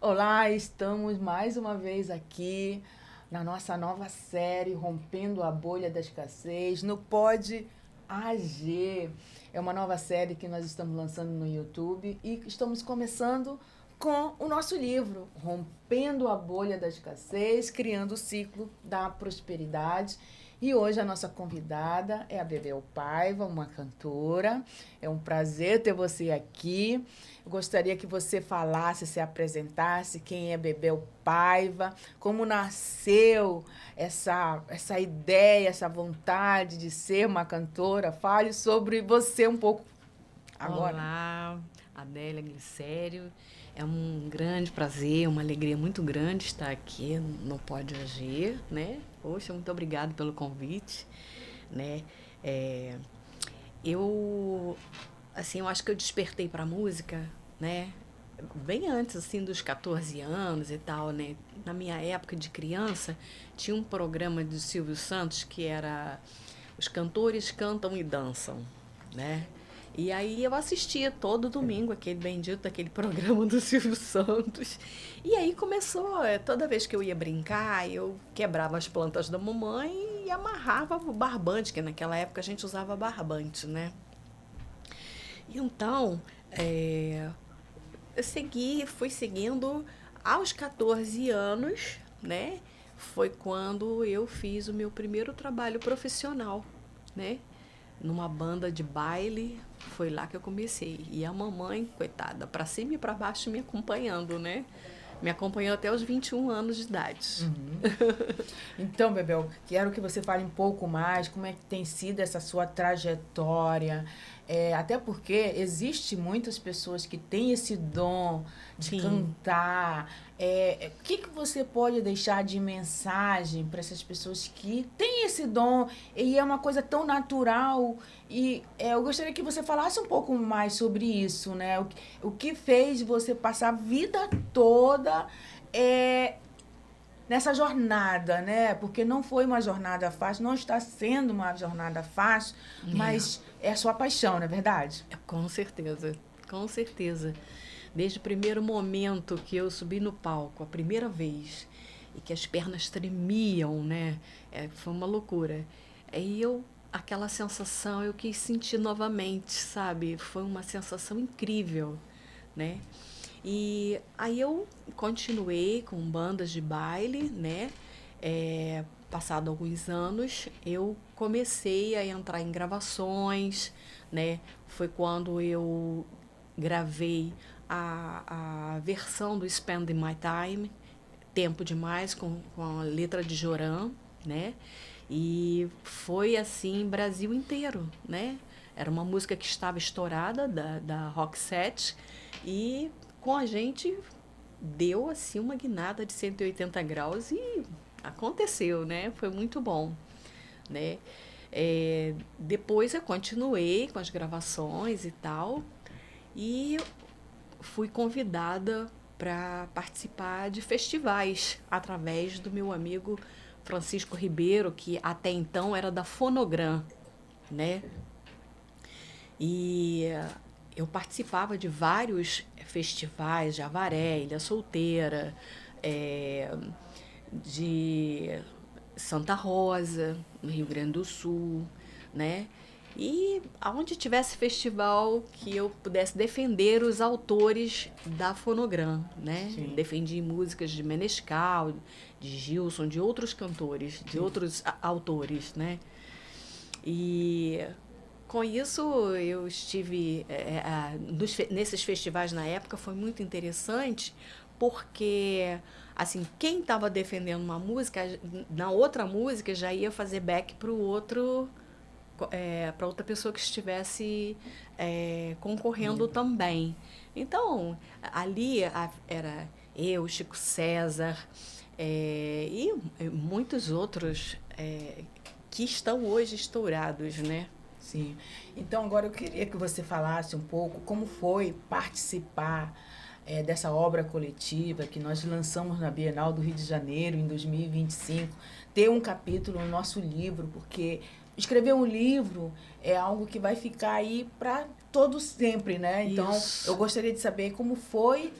Olá, estamos mais uma vez aqui na nossa nova série Rompendo a Bolha da Escassez no Pod AG. É uma nova série que nós estamos lançando no YouTube e estamos começando com o nosso livro Rompendo a Bolha da Escassez, criando o ciclo da prosperidade. E hoje a nossa convidada é a Bebel Paiva, uma cantora. É um prazer ter você aqui. Eu gostaria que você falasse, se apresentasse, quem é Bebel Paiva, como nasceu essa ideia, essa vontade de ser uma cantora. Fale sobre você um pouco agora. Olá, Adélia Glicério. É um grande prazer, uma alegria muito grande estar aqui no Pod AG, né? Poxa, muito obrigado pelo convite, né? Eu acho que eu despertei para a música, né? Bem antes, assim, dos 14 anos e tal, né? Na minha época de criança, tinha um programa do Silvio Santos que era Os Cantores Cantam e Dançam, né? E aí eu assistia todo domingo aquele programa do Silvio Santos. E aí começou, toda vez que eu ia brincar, eu quebrava as plantas da mamãe e amarrava o barbante, que naquela época a gente usava barbante, né? Então, fui seguindo aos 14 anos, né? Foi quando eu fiz o meu primeiro trabalho profissional, né? Numa banda de baile, foi lá que eu comecei. E a mamãe, coitada, para cima e para baixo me acompanhando, né? Me acompanhou até os 21 anos de idade. Então, Bebel, quero que você fale um pouco mais como é que tem sido essa sua trajetória. Até porque existe muitas pessoas que têm esse dom de Sim. cantar. O que você pode deixar de mensagem para essas pessoas que têm esse dom e é uma coisa tão natural? E eu gostaria que você falasse um pouco mais sobre isso, né? O que fez você passar a vida toda nessa jornada, né? Porque não foi uma jornada fácil, não está sendo uma jornada fácil, mas é a sua paixão, não é verdade? Com certeza, com certeza. Desde o primeiro momento que eu subi no palco, a primeira vez, e que as pernas tremiam, né? Foi uma loucura. Aquela sensação, eu quis sentir novamente, sabe? Foi uma sensação incrível, né? E aí eu continuei com bandas de baile, né? Passado alguns anos, eu comecei a entrar em gravações, né? Foi quando eu gravei a versão do Spending My Time, Tempo Demais, com a letra de Joran, né? E foi assim, Brasil inteiro, né? Era uma música que estava estourada da Roxette e com a gente deu assim uma guinada de 180 graus e aconteceu, né? Foi muito bom, né? Depois eu continuei com as gravações e tal e fui convidada para participar de festivais através do meu amigo Francisco Ribeiro, que até então era da Fonogram, né? E eu participava de vários festivais de Avaré, Ilha Solteira, de Santa Rosa, no Rio Grande do Sul, né? E aonde tivesse festival que eu pudesse defender os autores da Fonogram, né? Sim. Defendi músicas de Menescal, de Gilson, de outros cantores, de outros autores, né? E com isso eu estive nesses festivais na época, foi muito interessante porque assim, quem estava defendendo uma música, na outra música já ia fazer back para o outro, para outra pessoa que estivesse concorrendo também. Então, ali era eu, Chico César e muitos outros que estão hoje estourados, né? Sim. Então, agora eu queria que você falasse um pouco como foi participar dessa obra coletiva que nós lançamos na Bienal do Rio de Janeiro em 2025, ter um capítulo no nosso livro, porque escrever um livro é algo que vai ficar aí para todo sempre, né? Então, eu Isso. gostaria de saber como foi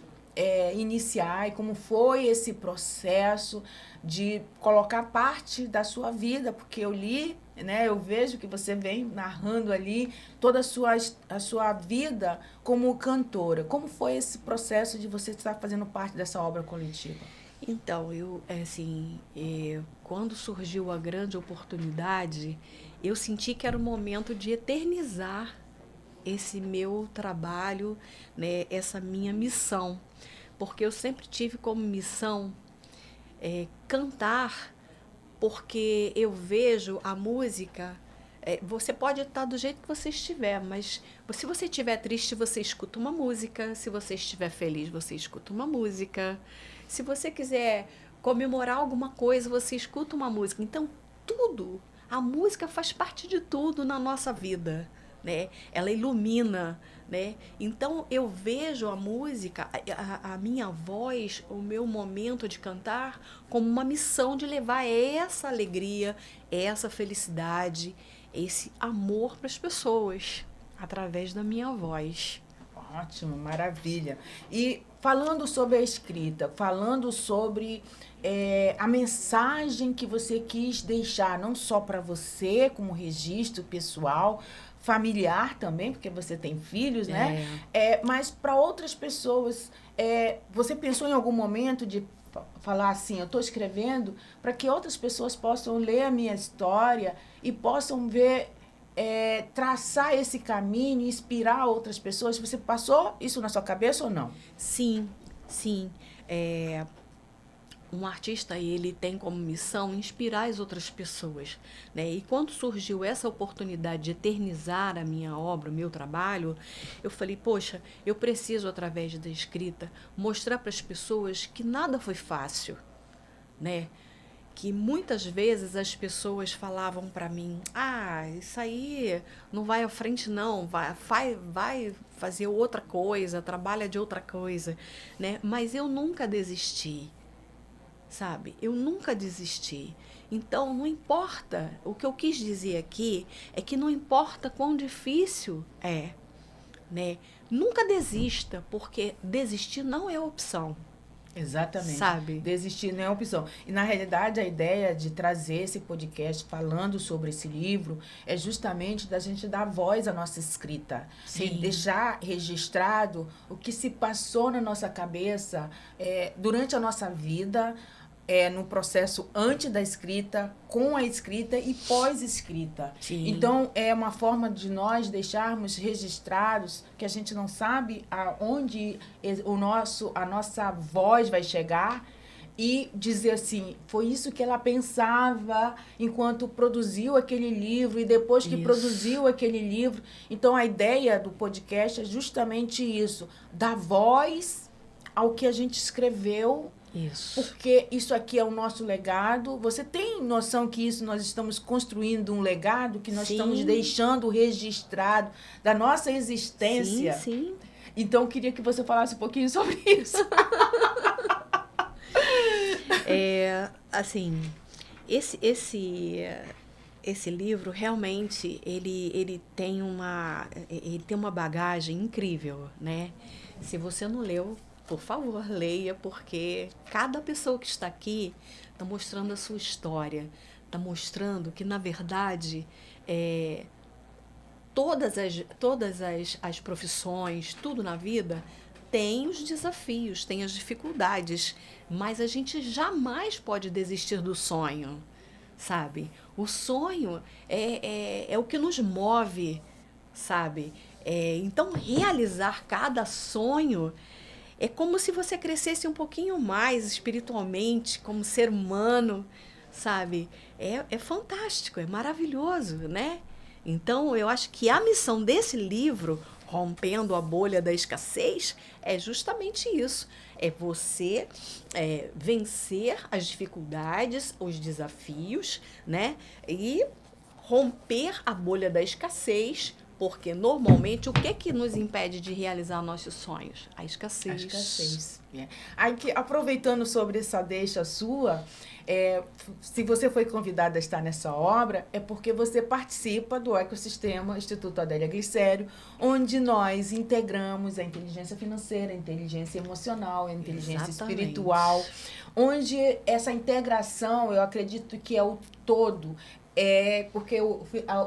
iniciar e como foi esse processo de colocar parte da sua vida, porque eu li, né, eu vejo que você vem narrando ali toda a sua vida como cantora. Como foi esse processo de você estar fazendo parte dessa obra coletiva? Então, quando surgiu a grande oportunidade, eu senti que era o momento de eternizar esse meu trabalho, né, essa minha missão. Porque eu sempre tive como missão cantar, porque eu vejo a música. Você pode estar do jeito que você estiver, mas se você estiver triste, você escuta uma música. Se você estiver feliz, você escuta uma música. Se você quiser comemorar alguma coisa, você escuta uma música. Então, tudo, a música faz parte de tudo na nossa vida, né? Ela ilumina, né? Então, eu vejo a música, a minha voz, o meu momento de cantar, como uma missão de levar essa alegria, essa felicidade, esse amor para as pessoas, através da minha voz. Ótimo, maravilha. E falando sobre a escrita, falando sobre a mensagem que você quis deixar, não só para você, como registro pessoal, familiar também, porque você tem filhos, né? Mas para outras pessoas, você pensou em algum momento de falar assim, eu estou escrevendo para que outras pessoas possam ler a minha história e possam ver, traçar esse caminho, inspirar outras pessoas? Você passou isso na sua cabeça ou não? Sim, sim. Um artista, ele tem como missão inspirar as outras pessoas, né? E quando surgiu essa oportunidade de eternizar a minha obra, o meu trabalho, eu falei, poxa, eu preciso, através da escrita, mostrar para as pessoas que nada foi fácil, né? Que muitas vezes as pessoas falavam para mim, isso aí não vai à frente não, vai fazer outra coisa, trabalha de outra coisa, né? Mas eu nunca desisti, sabe? Eu nunca desisti. Então, não importa, o que eu quis dizer aqui é que não importa quão difícil é, né? Nunca desista, porque desistir não é opção. Exatamente. Sabe? Desistir não é opção. E, na realidade, a ideia de trazer esse podcast falando sobre esse livro é justamente da gente dar voz à nossa escrita. Sim. De deixar registrado o que se passou na nossa cabeça durante a nossa vida, no processo antes da escrita, com a escrita e pós-escrita. Sim. Então, é uma forma de nós deixarmos registrados que a gente não sabe aonde a nossa voz vai chegar e dizer assim, foi isso que ela pensava enquanto produziu aquele livro e depois que produziu aquele livro. Então, a ideia do podcast é justamente isso, dar voz ao que a gente escreveu. Isso. Porque isso aqui é o nosso legado. Você tem noção que nós estamos construindo um legado, que nós estamos deixando registrado da nossa existência? Sim, sim. Então, eu queria que você falasse um pouquinho sobre isso. Assim, esse livro, realmente, ele tem uma bagagem incrível, né? Se você não leu, por favor, leia, porque cada pessoa que está aqui está mostrando a sua história, está mostrando que, na verdade, todas as profissões, tudo na vida, tem os desafios, tem as dificuldades, mas a gente jamais pode desistir do sonho, sabe? O sonho é o que nos move, sabe? Então, realizar cada sonho é como se você crescesse um pouquinho mais espiritualmente, como ser humano, sabe? É fantástico, é maravilhoso, né? Então, eu acho que a missão desse livro, Rompendo a Bolha da Escassez, é justamente isso. É você vencer as dificuldades, os desafios, né? E romper a bolha da escassez Porque, normalmente, o que nos impede de realizar nossos sonhos? A escassez. A escassez. Aí, aproveitando sobre essa deixa sua, se você foi convidada a estar nessa obra, é porque você participa do ecossistema Instituto Adélia Glicério, onde nós integramos a inteligência financeira, a inteligência emocional, a inteligência espiritual, onde essa integração, eu acredito que é o todo, porque o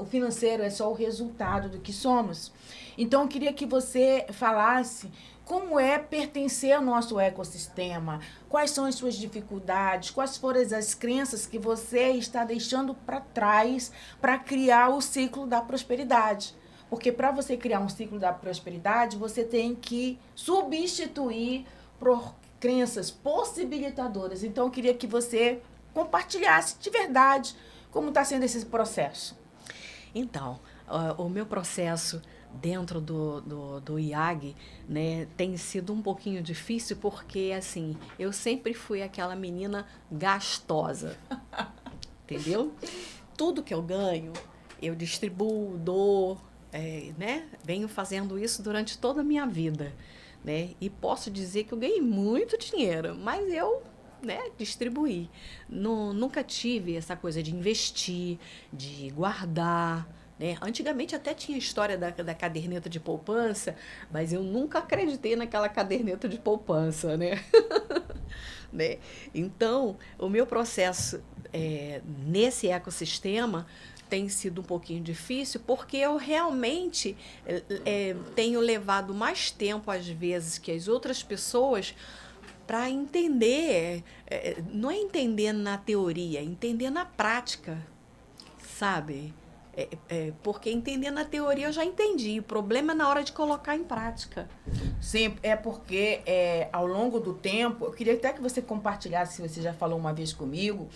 financeiro é só o resultado do que somos. Então, eu queria que você falasse como é pertencer ao nosso ecossistema, quais são as suas dificuldades, quais foram as crenças que você está deixando para trás para criar o ciclo da prosperidade. Porque para você criar um ciclo da prosperidade, você tem que substituir por crenças possibilitadoras. Então, eu queria que você compartilhasse de verdade como está sendo esse processo. Então, o meu processo dentro do IAG, né, tem sido um pouquinho difícil porque, assim, eu sempre fui aquela menina gastosa, entendeu? Tudo que eu ganho, eu distribuo, dou, né? Venho fazendo isso durante toda a minha vida, né? E posso dizer que eu ganhei muito dinheiro, mas eu, né, distribuí. Nunca tive essa coisa de investir, de guardar, né? Antigamente até tinha a história da caderneta de poupança, mas eu nunca acreditei naquela caderneta de poupança, né? Né? Então, o meu processo nesse ecossistema tem sido um pouquinho difícil, porque eu realmente tenho levado mais tempo, às vezes, que as outras pessoas para entender, não é entender na teoria, é entender na prática, sabe? Porque entender na teoria eu já entendi, o problema é na hora de colocar em prática. Sim, é porque ao longo do tempo, eu queria até que você compartilhasse, se você já falou uma vez comigo,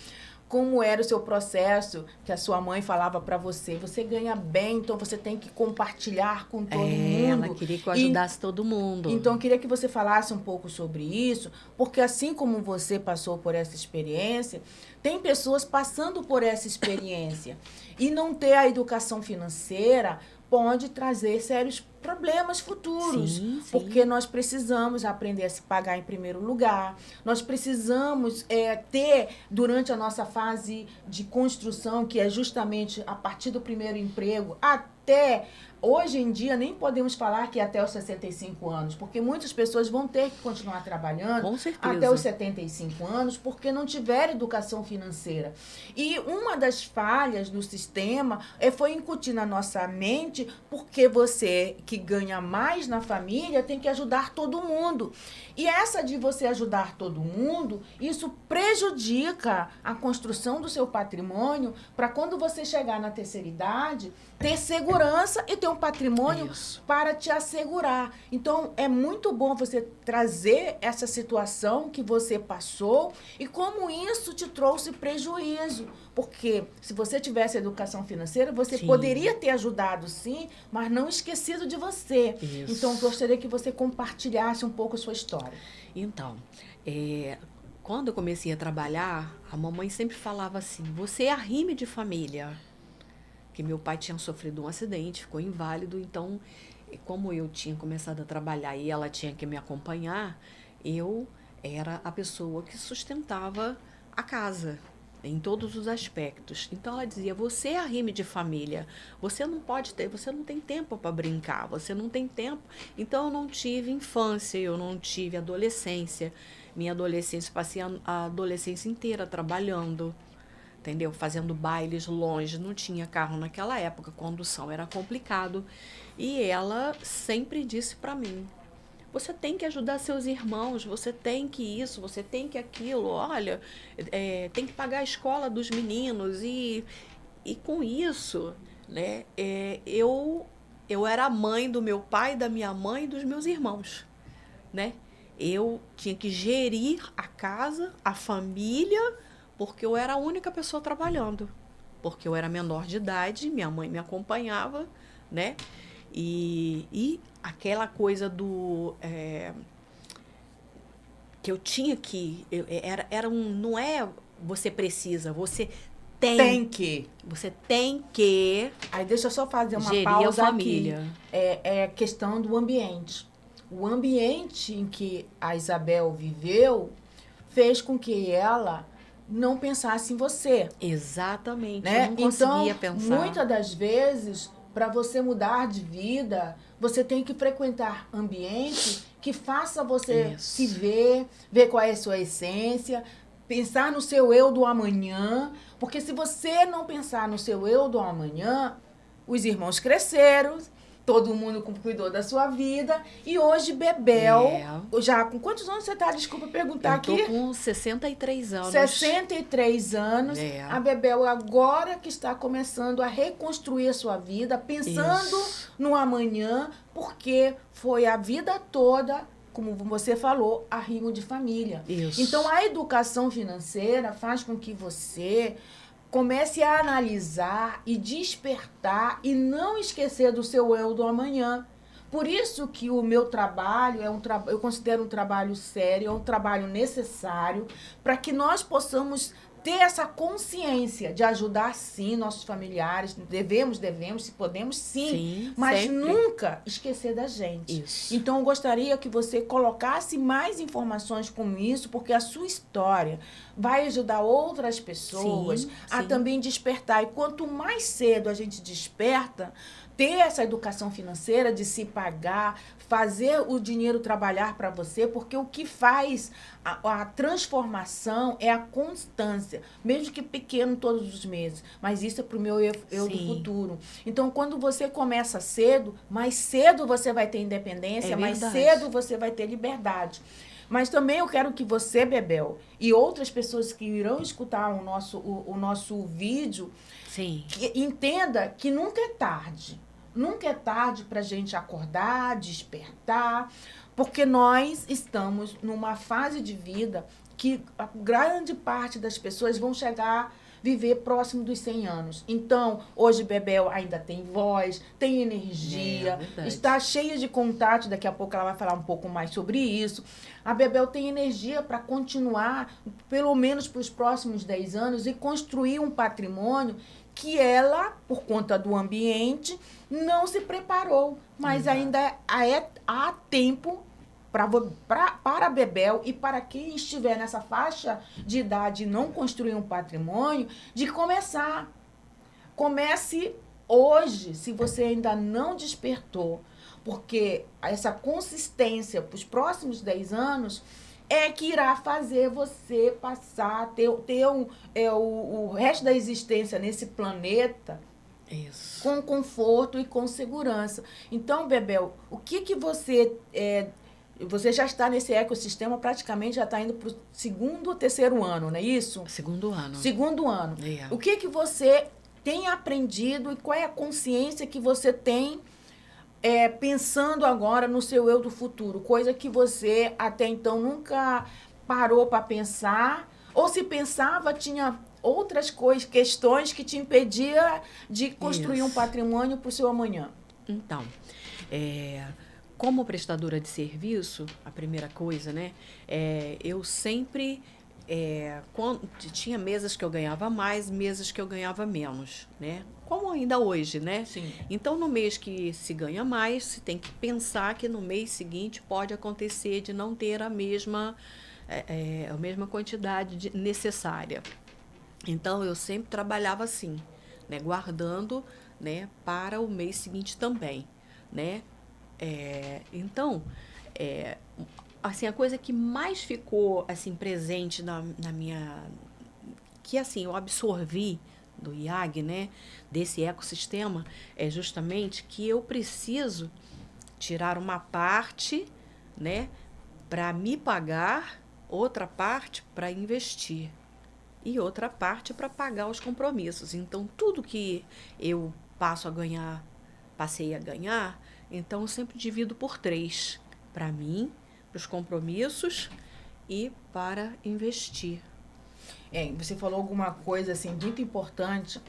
como era o seu processo, que a sua mãe falava para você, você ganha bem, então você tem que compartilhar com todo mundo. Ela queria que eu ajudasse todo mundo. Então, eu queria que você falasse um pouco sobre isso, porque assim como você passou por essa experiência, tem pessoas passando por essa experiência. E não ter a educação financeira pode trazer sérios problemas futuros. Sim. Porque nós precisamos aprender a se pagar em primeiro lugar. Nós precisamos ter, durante a nossa fase de construção, que é justamente a partir do primeiro emprego, até hoje em dia nem podemos falar que é até os 65 anos, porque muitas pessoas vão ter que continuar trabalhando até os 75 anos porque não tiveram educação financeira. E uma das falhas do sistema foi incutir na nossa mente, porque você que ganha mais na família tem que ajudar todo mundo. E essa de você ajudar todo mundo, isso prejudica a construção do seu patrimônio para quando você chegar na terceira idade, ter segurança e ter um patrimônio para te assegurar. Então, é muito bom você trazer essa situação que você passou e como isso te trouxe prejuízo. Porque se você tivesse educação financeira, você poderia ter ajudado, sim, mas não esquecido de você. Isso. Então, eu gostaria que você compartilhasse um pouco a sua história. Então, quando eu comecei a trabalhar, a mamãe sempre falava assim, você é arrime de família. Que meu pai tinha sofrido um acidente, ficou inválido, então, como eu tinha começado a trabalhar e ela tinha que me acompanhar, eu era a pessoa que sustentava a casa, em todos os aspectos. Então ela dizia, você é arrime de família, você não tem tempo para brincar, você não tem tempo. Então eu não tive infância, eu não tive adolescência. Minha adolescência, passei a adolescência inteira trabalhando, entendeu? Fazendo bailes longe, não tinha carro naquela época, condução era complicado. E ela sempre disse para mim, você tem que ajudar seus irmãos, você tem que isso, você tem que aquilo, olha, tem que pagar a escola dos meninos. E com isso, né, eu era a mãe do meu pai, da minha mãe e dos meus irmãos, né? Eu tinha que gerir a casa, a família, porque eu era a única pessoa trabalhando. Porque eu era menor de idade, minha mãe me acompanhava, né? E aquela coisa do... que eu tinha que... não é você precisa, você tem que. Você tem que Aí deixa eu só fazer uma gerir pausa a família. aqui. É questão do ambiente. O ambiente em que a Isabel viveu fez com que ela não pensasse em você. Exatamente. Né? Eu não conseguia Então, pensar. muitas das vezes, para você mudar de vida, você tem que frequentar ambiente que faça você Isso. se ver qual é a sua essência, pensar no seu eu do amanhã, porque se você não pensar no seu eu do amanhã, os irmãos cresceram, todo mundo cuidou da sua vida, e hoje Bebel, já com quantos anos você está? Desculpa perguntar aqui. Eu tô com 63 anos. 63 anos. A Bebel agora que está começando a reconstruir a sua vida, pensando no amanhã, porque foi a vida toda, como você falou, arrimo de família. Isso. Então, a educação financeira faz com que você comece a analisar e despertar e não esquecer do seu eu do amanhã. Por isso que o meu trabalho eu considero um trabalho sério, é um trabalho necessário para que nós possamos ter essa consciência de ajudar, sim, nossos familiares. Devemos, se podemos, sim, mas sempre. nunca esquecer da gente. Isso. Então, eu gostaria que você colocasse mais informações com isso, porque a sua história vai ajudar outras pessoas a também despertar. E quanto mais cedo a gente desperta, ter essa educação financeira de se pagar, fazer o dinheiro trabalhar para você, porque o que faz a transformação é a constância, mesmo que pequeno todos os meses, mas isso é para o meu eu do futuro. Então, quando você começa cedo, mais cedo você vai ter independência, mais cedo você vai ter liberdade. Mas também eu quero que você, Bebel, e outras pessoas que irão escutar o nosso vídeo, que entenda que nunca é tarde. Nunca é tarde para a gente acordar, despertar, porque nós estamos numa fase de vida que a grande parte das pessoas vão chegar viver próximo dos 100 anos. Então, hoje Bebel ainda tem voz, tem energia, está cheia de contatos, daqui a pouco ela vai falar um pouco mais sobre isso. A Bebel tem energia para continuar, pelo menos para os próximos 10 anos, e construir um patrimônio que ela, por conta do ambiente, não se preparou. Mas ainda há tempo para a Bebel e para quem estiver nessa faixa de idade e não construir um patrimônio, de começar. Comece hoje, se você ainda não despertou, porque essa consistência para os próximos 10 anos é que irá fazer você passar, ter o resto da existência nesse planeta com conforto e com segurança. Então, Bebel, o que você... Você já está nesse ecossistema, praticamente já está indo para o 2º ou 3º ano, não é isso? 2º ano. 2º ano. O que você tem aprendido e qual é a consciência que você tem pensando agora no seu eu do futuro? Coisa que você até então nunca parou para pensar, ou se pensava, tinha outras questões que te impedia de construir um patrimônio para o seu amanhã. Então, como prestadora de serviço, a primeira coisa, né? Eu sempre... tinha mesas que eu ganhava mais, mesas que eu ganhava menos, né? Como ainda hoje, né? Sim. Então, no mês que se ganha mais, se tem que pensar que no mês seguinte pode acontecer de não ter a mesma quantidade necessária. Então, eu sempre trabalhava assim, né? Guardando, né? Para o mês seguinte também, né? Então, assim, a coisa que mais ficou assim presente na minha... que assim, eu absorvi do IAG, né, desse ecossistema, é justamente que eu preciso tirar uma parte, né, para me pagar, outra parte para investir e outra parte para pagar os compromissos. Então, tudo que eu passei a ganhar, então eu sempre divido por 3, para mim, para os compromissos e para investir. Você falou alguma coisa assim muito importante,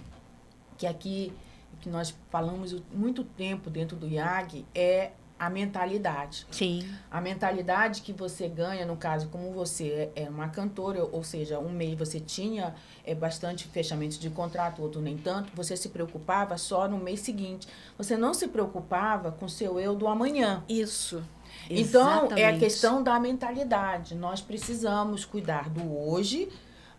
que aqui que nós falamos muito tempo dentro do IAG, é a mentalidade. Sim. A mentalidade que você ganha, no caso, como você é uma cantora, ou seja, um mês você tinha bastante fechamento de contrato, outro nem tanto, você se preocupava só no mês seguinte. Você não se preocupava com o seu eu do amanhã. Isso. Então, é a Exatamente. questão da mentalidade. Nós precisamos cuidar do hoje,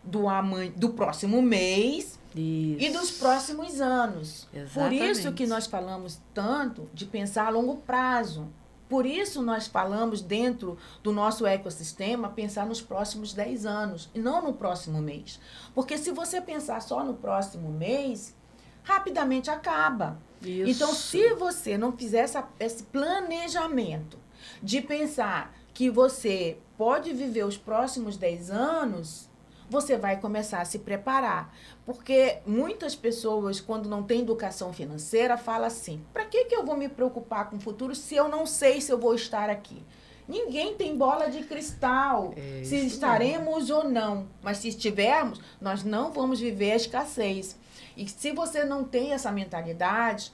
do amanhã, do próximo mês e dos próximos anos. Por isso que nós falamos tanto de pensar a longo prazo. Por isso nós falamos dentro do nosso ecossistema pensar nos próximos 10 anos e não no próximo mês. Porque se você pensar só no próximo mês, rapidamente acaba. Isso. Então, se você não fizer esse planejamento de pensar que você pode viver os próximos 10 anos, você vai começar a se preparar. Porque muitas pessoas, quando não têm educação financeira, falam assim, para que eu vou me preocupar com o futuro se eu não sei se eu vou estar aqui? Ninguém tem bola de cristal, se estaremos ou não. Mas se estivermos, nós não vamos viver a escassez. E se você não tem essa mentalidade,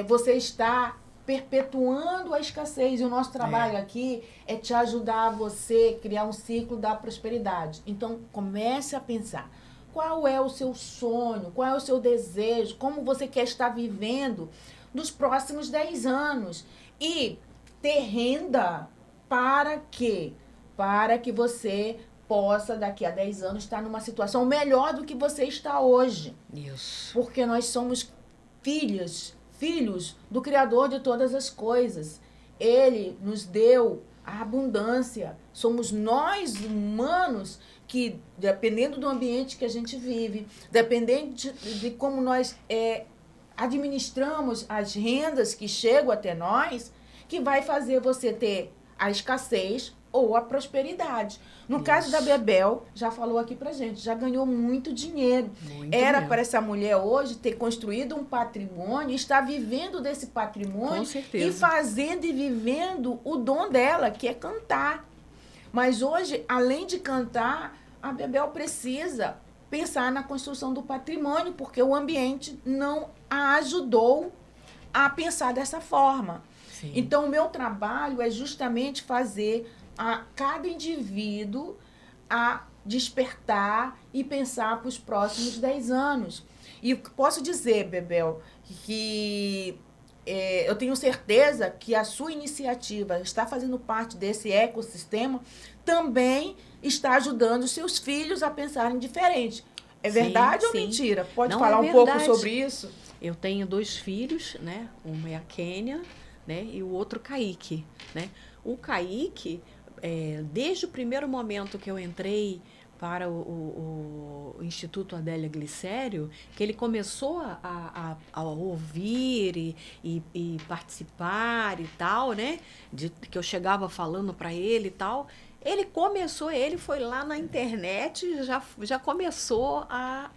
você está perpetuando a escassez. E o nosso trabalho aqui é te ajudar a você criar um ciclo da prosperidade. Então, comece a pensar. Qual é o seu sonho? Qual é o seu desejo? Como você quer estar vivendo nos próximos 10 anos? E ter renda para quê? Para que você possa, daqui a 10 anos, estar numa situação melhor do que você está hoje. Isso. Porque nós somos filhos do Criador de todas as coisas. Ele nos deu a abundância. Somos nós, humanos, que, dependendo do ambiente que a gente vive, dependendo de como nós administramos as rendas que chegam até nós, que vai fazer você ter a escassez ou a prosperidade. No caso da Bebel, já falou aqui pra gente, já ganhou muito dinheiro. Era para essa mulher hoje ter construído um patrimônio, estar vivendo desse patrimônio. Com certeza. E fazendo e vivendo o dom dela, que é cantar. Mas hoje, além de cantar, a Bebel precisa pensar na construção do patrimônio, porque o ambiente não a ajudou a pensar dessa forma. Sim. Então, o meu trabalho é justamente fazer a cada indivíduo a despertar e pensar para os próximos 10 anos. E posso dizer, Bebel, que eu tenho certeza que a sua iniciativa está fazendo parte desse ecossistema, também está ajudando os seus filhos a pensarem diferente. É verdade ou mentira? Pode falar um pouco sobre isso? Eu tenho 2 filhos, né? Uma é a Kênia, né? E o outro Kaique, né? O Kaique, desde o primeiro momento que eu entrei para o Instituto Adélia Glicério, que ele começou a ouvir e participar e tal, né? Que eu chegava falando para ele e tal. Ele foi lá na internet, já começou a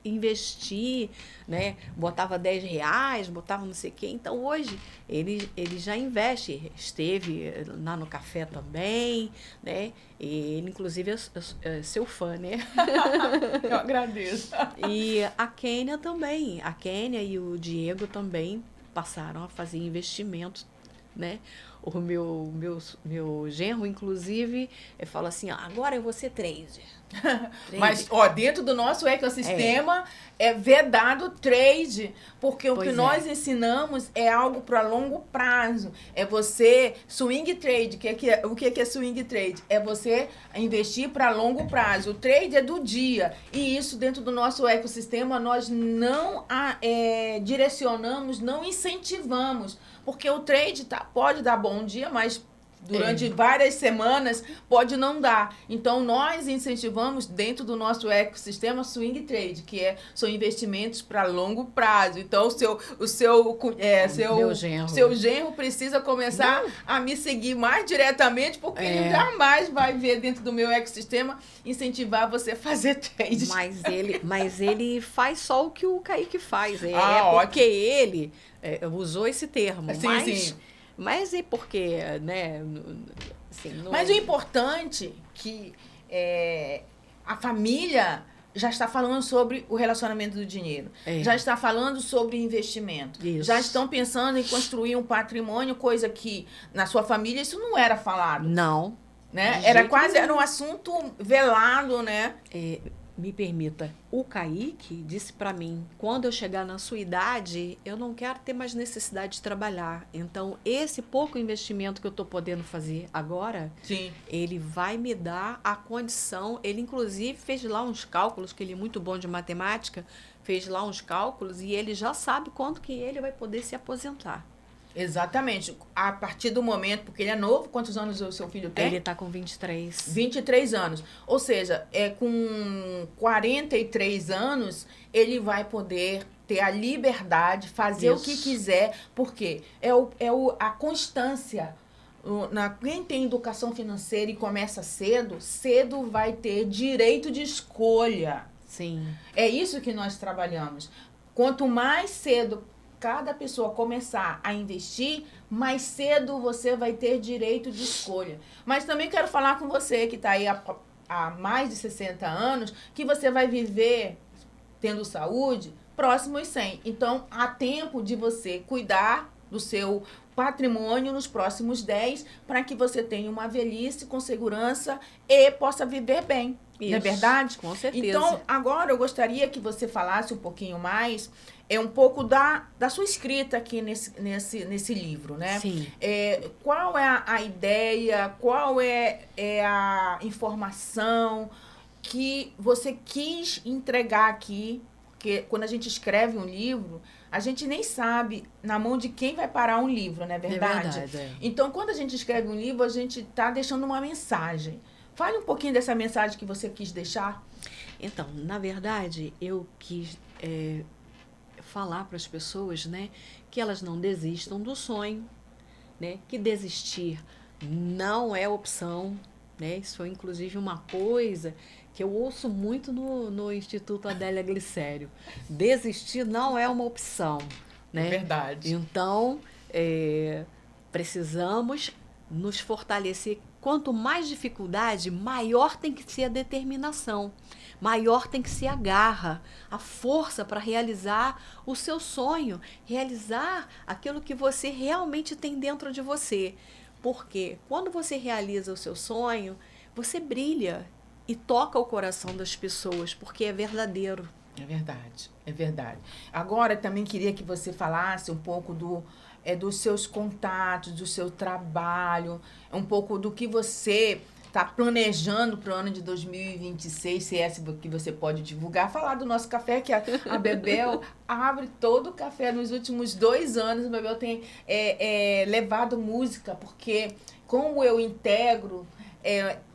investir, né? Botava R$10, botava não sei o quê. Então, hoje, ele já investe. Esteve lá no café também, né? E ele, inclusive, é seu fã, né? Eu agradeço. E a Kênia também. A Kênia e o Diego também passaram a fazer investimentos, né? O meu genro, inclusive, fala assim, agora eu vou ser trader. Mas, dentro do nosso ecossistema é vedado trade, porque o que nós ensinamos é algo para longo prazo. É você, swing trade, o que é swing trade? É você investir para longo prazo. O trade é do dia. E isso, dentro do nosso ecossistema, nós não direcionamos, não incentivamos. Porque o trade pode dar bom dia, mas durante várias semanas pode não dar. Então, nós incentivamos dentro do nosso ecossistema swing trade, que são investimentos para longo prazo. Então, o seu genro precisa começar a me seguir mais diretamente, porque ele jamais vai ver dentro do meu ecossistema incentivar você a fazer trade. Mas ele faz só o que o Kaique faz. Porque ele usou esse termo. Sim. Mas é porque, né? Assim, Mas o importante é que a família já está falando sobre o relacionamento do dinheiro. Já está falando sobre investimento. Isso. Já estão pensando em construir um patrimônio, coisa que na sua família isso não era falado. Não. Né? Era um assunto velado, né? Me permita, o Kaique disse para mim, quando eu chegar na sua idade, eu não quero ter mais necessidade de trabalhar. Então, esse pouco investimento que eu estou podendo fazer agora, sim, ele vai me dar a condição. Ele, inclusive, fez lá uns cálculos, que ele é muito bom de matemática, fez lá uns cálculos e ele já sabe quando que ele vai poder se aposentar. Exatamente. A partir do momento, porque ele é novo, quantos anos o seu filho tem? Ele está com 23. 23 anos. Ou seja, com 43 anos, ele vai poder ter a liberdade, fazer o que quiser, porque a constância. Quem tem educação financeira e começa cedo vai ter direito de escolha. Sim. É isso que nós trabalhamos. Quanto mais cedo cada pessoa começar a investir, mais cedo você vai ter direito de escolha. Mas também quero falar com você que está aí há mais de 60 anos, que você vai viver tendo saúde próximo aos 100. Então, há tempo de você cuidar do seu patrimônio nos próximos 10 para que você tenha uma velhice com segurança e possa viver bem. Isso, não é verdade? Com certeza. Então, agora eu gostaria que você falasse um pouquinho mais, um pouco da sua escrita aqui nesse livro, né? Sim. Qual é a ideia, qual é a informação que você quis entregar aqui? Porque quando a gente escreve um livro, a gente nem sabe na mão de quem vai parar um livro, não é verdade? É verdade. Então, quando a gente escreve um livro, a gente está deixando uma mensagem. Fale um pouquinho dessa mensagem que você quis deixar. Então, na verdade, eu quis falar para as pessoas, né, que elas não desistam do sonho, né, que desistir não é opção, né, isso foi inclusive uma coisa que eu ouço muito no Instituto Adélia Glicério. Desistir não é uma opção, né? É verdade. Então, precisamos nos fortalecer. Quanto mais dificuldade, maior tem que ser a determinação, maior tem que ser a garra, a força para realizar o seu sonho, realizar aquilo que você realmente tem dentro de você. Porque quando você realiza o seu sonho, você brilha e toca o coração das pessoas, porque é verdadeiro. É verdade, é verdade. Agora, também queria que você falasse um pouco dos seus contatos, do seu trabalho, um pouco do que você está planejando para o ano de 2026, se é que você pode divulgar. Falar do nosso café, que a Bebel abre todo o café. Nos últimos 2 anos, a Bebel tem levado música, porque como eu integro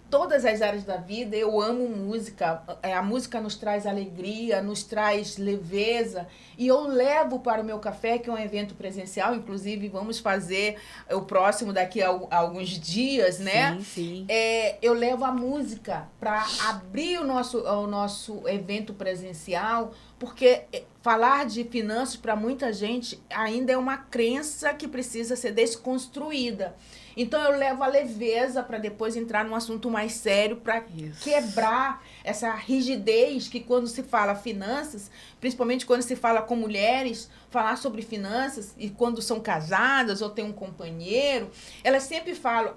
todas as áreas da vida, eu amo música. A música nos traz alegria, nos traz leveza. E eu levo para o meu café, que é um evento presencial. Inclusive, vamos fazer o próximo daqui a alguns dias, né? Sim, sim. Eu levo a música para abrir o nosso evento presencial, porque falar de finanças para muita gente ainda é uma crença que precisa ser desconstruída. Então, eu levo a leveza para depois entrar num assunto mais sério, para quebrar essa rigidez que quando se fala finanças, principalmente quando se fala com mulheres, falar sobre finanças, e quando são casadas ou tem um companheiro, elas sempre falam,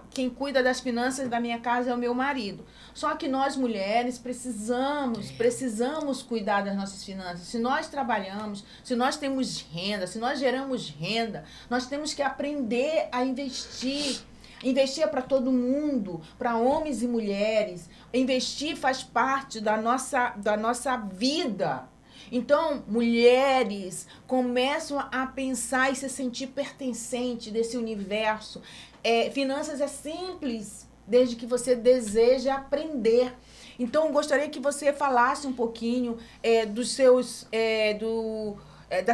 quem cuida das finanças da minha casa é o meu marido. Só que nós mulheres precisamos cuidar das nossas finanças. Se nós trabalhamos, se nós temos renda, se nós geramos renda, nós temos que aprender a investir. Investir é para todo mundo, para homens e mulheres. Investir faz parte da nossa vida. Então, mulheres começam a pensar e se sentir pertencente desse universo. Finanças é simples, desde que você deseje aprender. Então, gostaria que você falasse um pouquinho das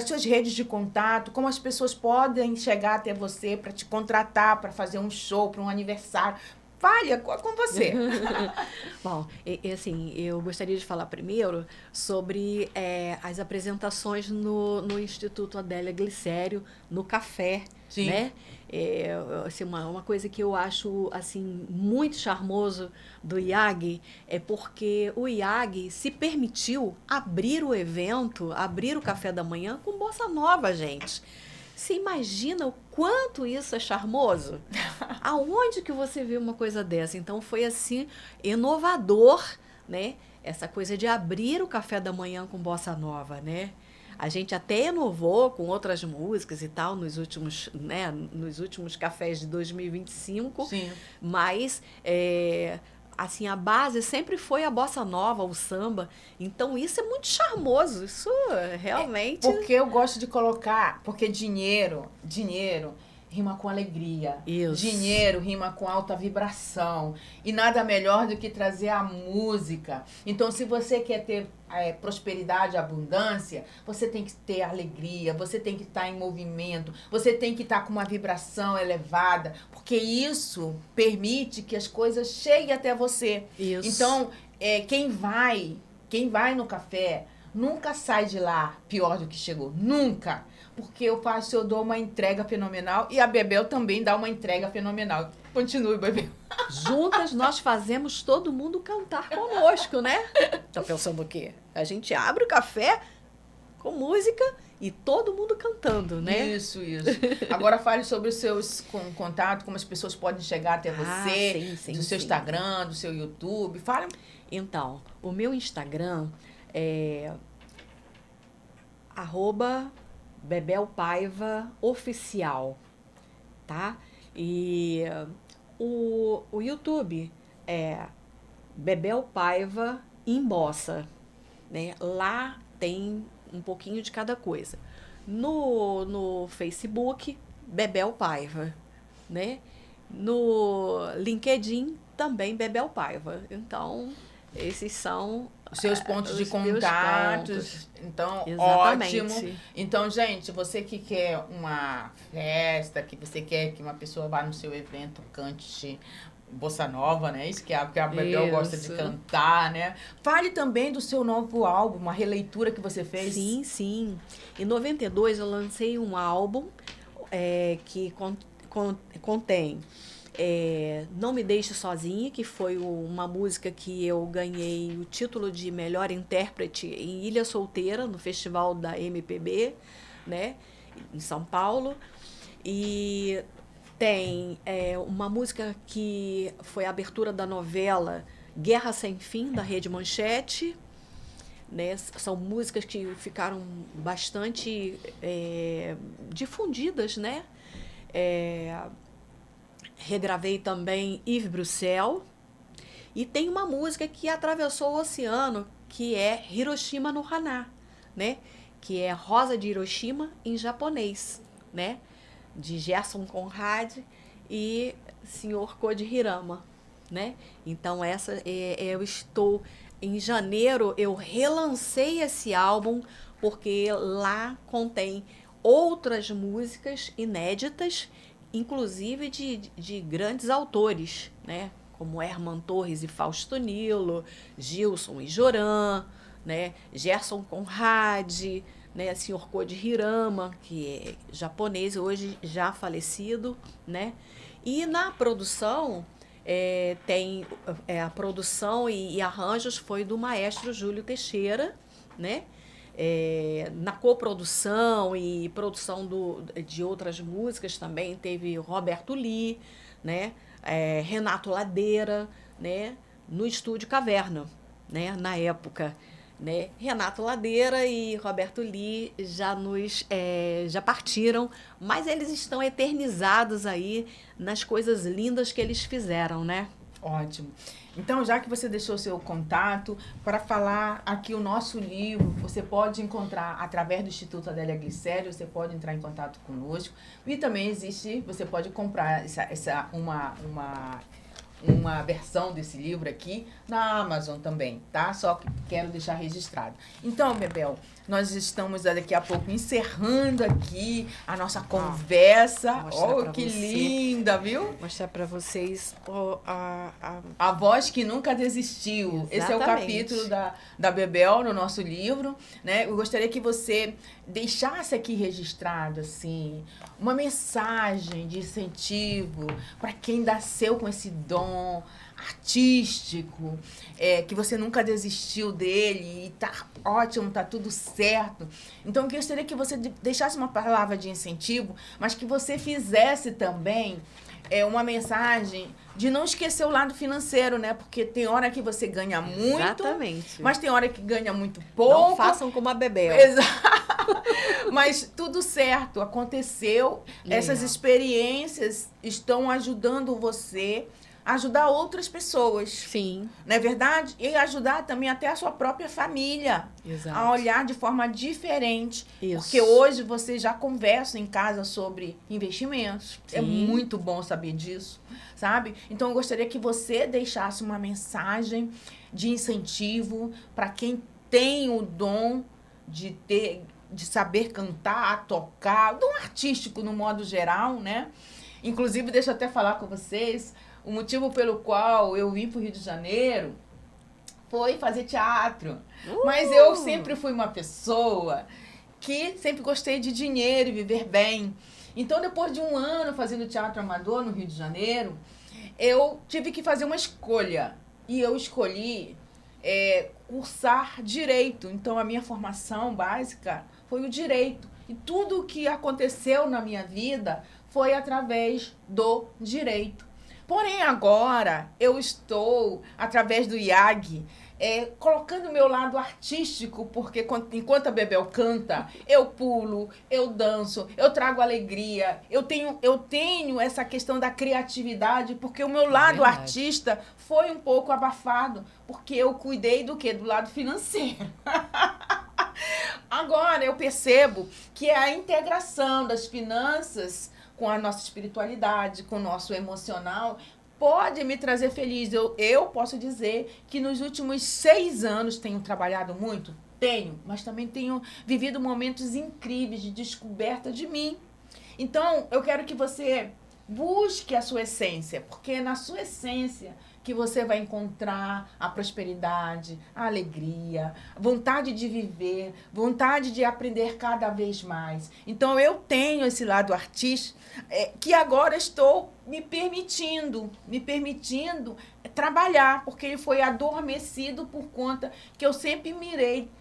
suas redes de contato, como as pessoas podem chegar até você para te contratar, para fazer um show, para um aniversário. Fale, é com você. Bom, assim, eu gostaria de falar primeiro sobre as apresentações no Instituto Adélia Glicério, no café, Sim. né? Assim, uma coisa que eu acho assim muito charmoso do IAG é porque o IAG se permitiu abrir o evento, abrir o café da manhã com bossa nova, gente. Você imagina o quanto isso é charmoso? Aonde que você viu uma coisa dessa? Então foi assim inovador, né? Essa coisa de abrir o café da manhã com bossa nova, né? A gente até inovou com outras músicas e tal nos últimos, né, nos últimos cafés de 2025, Sim. mas assim, a base sempre foi a bossa nova, o samba. Então isso é muito charmoso, isso realmente. Porque eu gosto de colocar, porque dinheiro rima com alegria. Isso. Dinheiro rima com alta vibração. E nada melhor do que trazer a música. Então, se você quer ter prosperidade, abundância, você tem que ter alegria, você tem que estar em movimento, você tem que estar com uma vibração elevada, porque isso permite que as coisas cheguem até você. Isso. Então, quem vai no café nunca sai de lá pior do que chegou. Nunca. Porque eu dou uma entrega fenomenal e a Bebel também dá uma entrega fenomenal. Continue, Bebel. Juntas nós fazemos todo mundo cantar conosco, né? Tá pensando o quê? A gente abre o café com música e todo mundo cantando, né? Isso. Agora fale sobre os seus contatos, como as pessoas podem chegar até você, do seu Instagram, do seu YouTube. Fale. Então, o meu Instagram é @BebelPaiva_oficial, tá? E o YouTube é Bebel Paiva em Bossa, né? Lá tem um pouquinho de cada coisa. No Facebook, Bebel Paiva, né? No LinkedIn, também Bebel Paiva. Então, esses são os seus pontos de contatos. Então, exatamente. Ótimo. Então, gente, você que quer uma festa, que você quer que uma pessoa vá no seu evento, cante bossa nova, né? Isso que a Bebel gosta de cantar, né? Fale também do seu novo álbum, uma releitura que você fez. Sim. Em 92 eu lancei um álbum que contém Não Me Deixe Sozinha, que foi uma música que eu ganhei o título de melhor intérprete em Ilha Solteira, no festival da MPB, né, em São Paulo. E tem uma música que foi a abertura da novela Guerra Sem Fim, da Rede Manchete, né? São músicas que ficaram bastante difundidas, né? Regravei também Yves Bruxelles. E tem uma música que atravessou o oceano, que é Hiroshima no Hana, né? Que é Rosa de Hiroshima em japonês, né? De Gerson Conrad e Sr. Koji Hirama, né? Então eu estou em janeiro, eu relancei esse álbum porque lá contém outras músicas inéditas, inclusive de grandes autores, né? Como Herman Torres e Fausto Nilo, Gilson e Joran, né? Gerson Conrad, né? Sr. Koji Hirama, que é japonês, hoje já falecido, né? E na produção, tem a produção e arranjos foi do maestro Júlio Teixeira, né? Na coprodução e produção de outras músicas também teve Roberto Lee, né? Renato Ladeira, né? No estúdio Caverna, né? Na época, né? Renato Ladeira e Roberto Lee já partiram, mas eles estão eternizados aí nas coisas lindas que eles fizeram, né? Ótimo. Então, já que você deixou seu contato, para falar aqui o nosso livro, você pode encontrar através do Instituto Adélia Glicério, você pode entrar em contato conosco. E também existe, você pode comprar uma versão desse livro aqui na Amazon também, tá? Só que quero deixar registrado. Então, Bebel, nós estamos daqui a pouco encerrando aqui a nossa conversa. Oh, que linda, viu? Vou mostrar para vocês a voz que nunca desistiu. Exatamente. Esse é o capítulo da Bebel no nosso livro, né? Eu gostaria que você deixasse aqui registrado, assim, uma mensagem de incentivo para quem nasceu com esse dom artístico, que você nunca desistiu dele e tá ótimo, tá tudo certo. Então, eu gostaria que você deixasse uma palavra de incentivo, mas que você fizesse também uma mensagem de não esquecer o lado financeiro, né? Porque tem hora que você ganha muito, exatamente, mas tem hora que ganha muito pouco. Não façam como a Bebel. Exato. Mas tudo certo, aconteceu. Essas experiências estão ajudando você a ajudar outras pessoas. Sim. Não é verdade? E ajudar também até a sua própria família. Exato. A olhar de forma diferente. Isso. Porque hoje vocês já conversam em casa sobre investimentos. Sim. É muito bom saber disso, sabe? Então, eu gostaria que você deixasse uma mensagem de incentivo para quem tem o dom de saber cantar, tocar, dom artístico no modo geral, né? Inclusive, deixa eu até falar com vocês, o motivo pelo qual eu vim para o Rio de Janeiro foi fazer teatro. Mas eu sempre fui uma pessoa que sempre gostei de dinheiro e viver bem. Então, depois de um ano fazendo teatro amador no Rio de Janeiro, eu tive que fazer uma escolha. E eu escolhi cursar Direito. Então, a minha formação básica foi o Direito. E tudo o que aconteceu na minha vida foi através do Direito. Porém, agora, eu estou, através do IAG, colocando o meu lado artístico, porque enquanto a Bebel canta, eu pulo, eu danço, eu trago alegria, eu tenho essa questão da criatividade, porque o meu lado artista foi um pouco abafado, porque eu cuidei do quê? Do lado financeiro. Agora, eu percebo que é a integração das finanças com a nossa espiritualidade, com o nosso emocional, pode me trazer feliz. Eu posso dizer que nos últimos 6 anos tenho trabalhado muito? Tenho, mas também tenho vivido momentos incríveis de descoberta de mim. Então, eu quero que você busque a sua essência, porque é na sua essência que você vai encontrar a prosperidade, a alegria, vontade de viver, vontade de aprender cada vez mais. Então, eu tenho esse lado artístico que agora estou me permitindo trabalhar, porque ele foi adormecido por conta que eu sempre mirei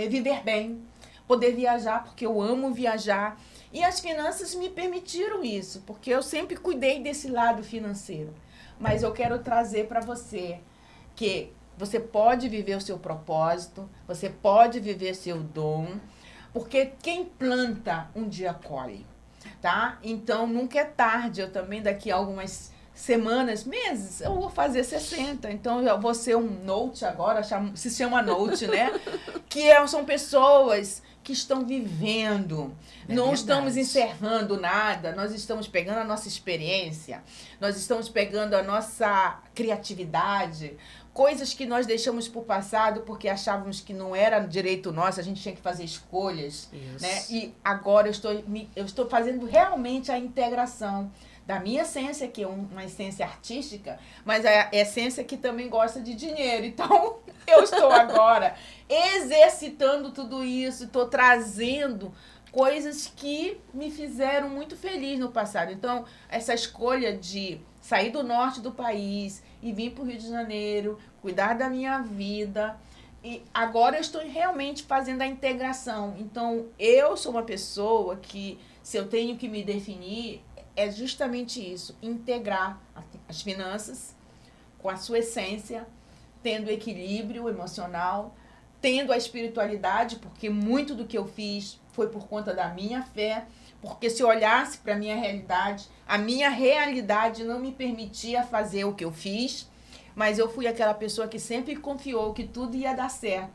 viver bem, poder viajar, porque eu amo viajar. E as finanças me permitiram isso, porque eu sempre cuidei desse lado financeiro. Mas eu quero trazer para você que você pode viver o seu propósito, você pode viver seu dom, porque quem planta um dia colhe, tá? Então, nunca é tarde. Eu também, daqui a algumas semanas, meses, eu vou fazer 60. Então, eu vou ser um Note agora, se chama Note, né? São pessoas que estão vivendo. Não estamos encerrando nada, nós estamos pegando a nossa experiência, nós estamos pegando a nossa criatividade, coisas que nós deixamos para o passado porque achávamos que não era direito nosso, a gente tinha que fazer escolhas. Né? E agora eu estou fazendo realmente a integração da minha essência, que é uma essência artística, mas a essência que também gosta de dinheiro. Então, eu estou agora exercitando tudo isso, estou trazendo coisas que me fizeram muito feliz no passado. Então, essa escolha de sair do norte do país e vir para o Rio de Janeiro, cuidar da minha vida, e agora eu estou realmente fazendo a integração. Então, eu sou uma pessoa que, se eu tenho que me definir, é justamente isso, integrar as finanças com a sua essência, tendo equilíbrio emocional, tendo a espiritualidade, porque muito do que eu fiz foi por conta da minha fé, porque se eu olhasse para a minha realidade não me permitia fazer o que eu fiz, mas eu fui aquela pessoa que sempre confiou que tudo ia dar certo,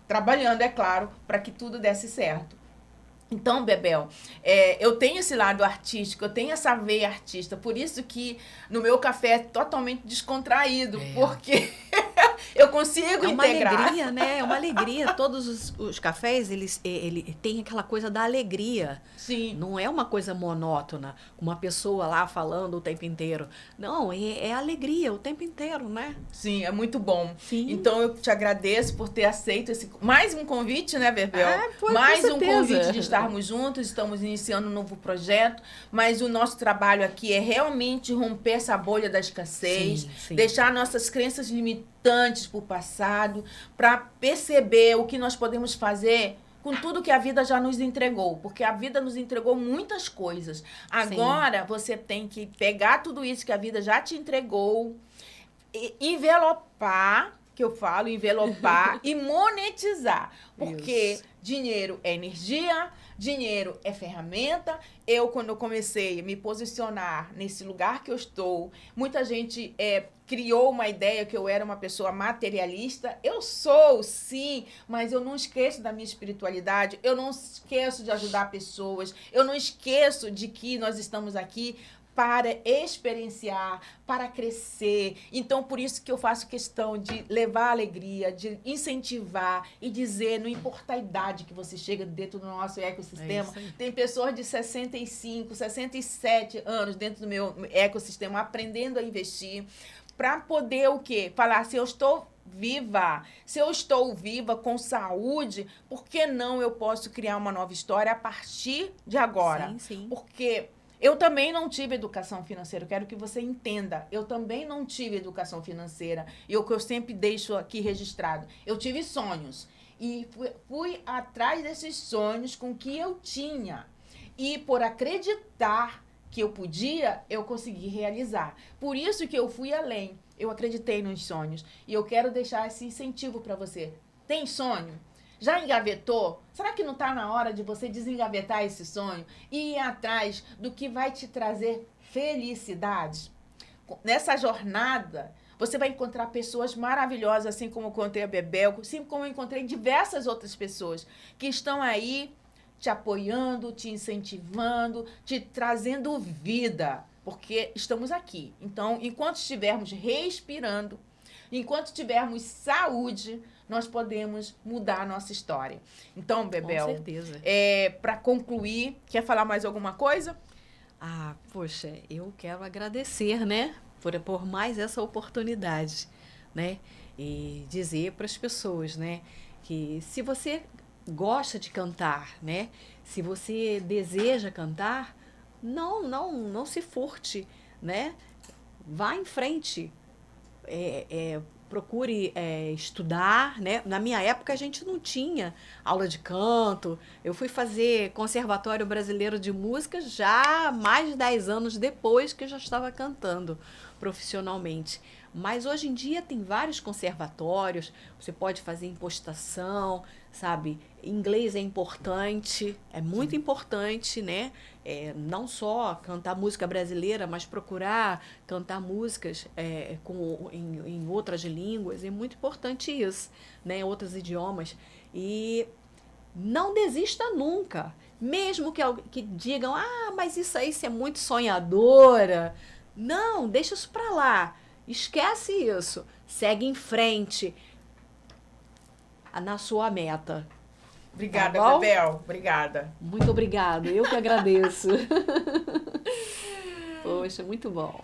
trabalhando, é claro, para que tudo desse certo. Então, Bebel, eu tenho esse lado artístico, eu tenho essa veia artista, por isso que no meu café é totalmente descontraído, porque eu consigo integrar. É uma alegria, né? É uma alegria. Todos os cafés, ele tem aquela coisa da alegria. Sim. Não é uma coisa monótona, uma pessoa lá falando o tempo inteiro. Não, é alegria o tempo inteiro, né? Sim, é muito bom. Sim. Então, eu te agradeço por ter aceito mais um convite, né, Bebel? Mais um convite de estarmos juntos, estamos iniciando um novo projeto, mas o nosso trabalho aqui é realmente romper essa bolha da escassez, deixar nossas crenças limitantes para o passado, para perceber o que nós podemos fazer com tudo que a vida já nos entregou, porque a vida nos entregou muitas coisas. Agora, você tem que pegar tudo isso que a vida já te entregou, envelopar, que eu falo, envelopar e monetizar. Porque dinheiro é energia, dinheiro é ferramenta. Quando eu comecei a me posicionar nesse lugar que eu estou, muita gente criou uma ideia que eu era uma pessoa materialista. Eu sou, sim, mas eu não esqueço da minha espiritualidade, eu não esqueço de ajudar pessoas, eu não esqueço de que nós estamos aqui para experienciar, para crescer. Então, por isso que eu faço questão de levar alegria, de incentivar e dizer, não importa a idade que você chega dentro do nosso ecossistema, tem pessoas de 65, 67 anos dentro do meu ecossistema aprendendo a investir, para poder o quê? Falar, se eu estou viva, se eu estou viva com saúde, por que não eu posso criar uma nova história a partir de agora? Sim, sim. Porque eu também não tive educação financeira, eu quero que você entenda. Eu também não tive educação financeira. E o que eu sempre deixo aqui registrado, eu tive sonhos. E fui atrás desses sonhos com o que eu tinha. E por acreditar que eu podia, eu consegui realizar. Por isso que eu fui além. Eu acreditei nos sonhos. E eu quero deixar esse incentivo para você. Tem sonho? Já engavetou? Será que não está na hora de você desengavetar esse sonho e ir atrás do que vai te trazer felicidade? Nessa jornada, você vai encontrar pessoas maravilhosas, assim como eu encontrei a Bebel, assim como eu encontrei diversas outras pessoas que estão aí te apoiando, te incentivando, te trazendo vida, porque estamos aqui. Então, enquanto estivermos respirando, enquanto tivermos saúde, nós podemos mudar a nossa história. Então, Bebel, com certeza. Para concluir, quer falar mais alguma coisa? Poxa, eu quero agradecer, né, por mais essa oportunidade, né, e dizer para as pessoas, né, que se você gosta de cantar, né, se você deseja cantar, não se furte, né, vá em frente, procure estudar, né? Na minha época a gente não tinha aula de canto. Eu fui fazer Conservatório Brasileiro de Música já mais de 10 anos depois que eu já estava cantando profissionalmente. Mas hoje em dia tem vários conservatórios, você pode fazer impostação, sabe? Inglês é importante, é muito importante, né? Não só cantar música brasileira, mas procurar cantar músicas em outras línguas, é muito importante isso, né? Outros idiomas. E não desista nunca, mesmo que digam, mas isso é muito sonhadora. Não, deixa isso pra lá. Esquece isso. Segue em frente na sua meta. Obrigada, tá, Bebel. Obrigada. Muito obrigada. Eu que agradeço. Poxa, muito bom.